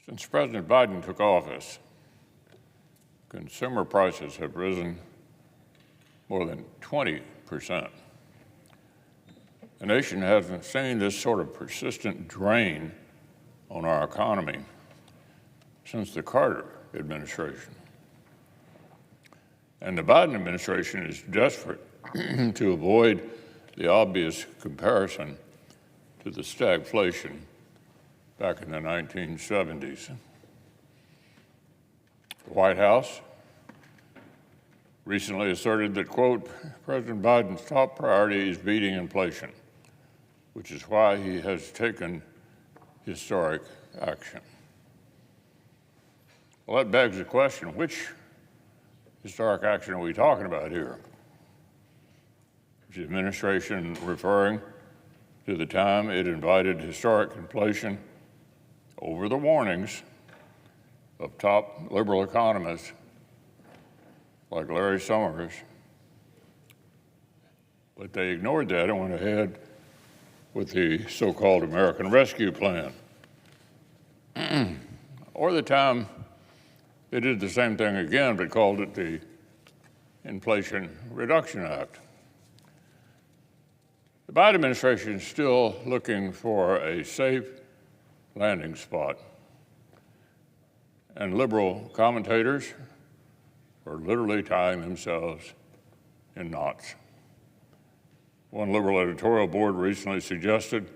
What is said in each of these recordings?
Since President Biden took office, consumer prices have risen more than 20%. The nation hasn't seen this sort of persistent drain on our economy since the Carter administration. And the Biden administration is desperate to avoid the obvious comparison to the stagflation back in the 1970s. The White House recently asserted that, quote, President Biden's top priority is beating inflation, which is why he has taken historic action. Well, that begs the question, which historic action are we talking about here? Is the administration referring to the time it invited historic inflation over the warnings of top liberal economists like Larry Summers? But they ignored that and went ahead with the so-called American Rescue Plan. Or the time they did the same thing again, but called it the Inflation Reduction Act. The Biden administration is still looking for a safe landing spot, and liberal commentators are literally tying themselves in knots. One liberal editorial board recently suggested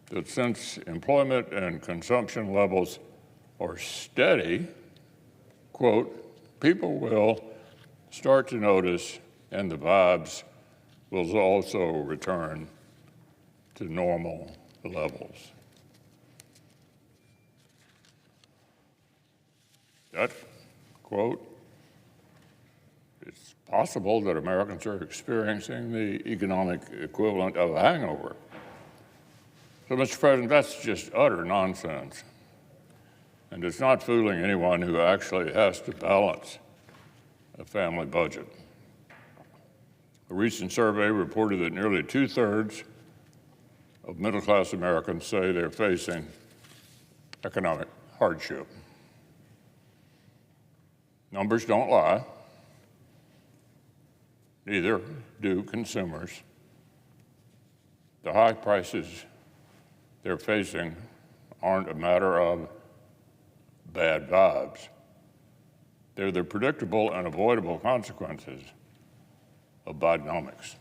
that since employment and consumption levels are steady, quote, people will start to notice and the vibes will also return to normal levels. That, quote, it's possible that Americans are experiencing the economic equivalent of a hangover. So, Mr. President, that's just utter nonsense. And it's not fooling anyone who actually has to balance a family budget. A recent survey reported that nearly 2/3 of middle-class Americans say they're facing economic hardship. Numbers don't lie. Neither do consumers. The high prices they're facing aren't a matter of bad vibes. They're the predictable and avoidable consequences of Bidenomics.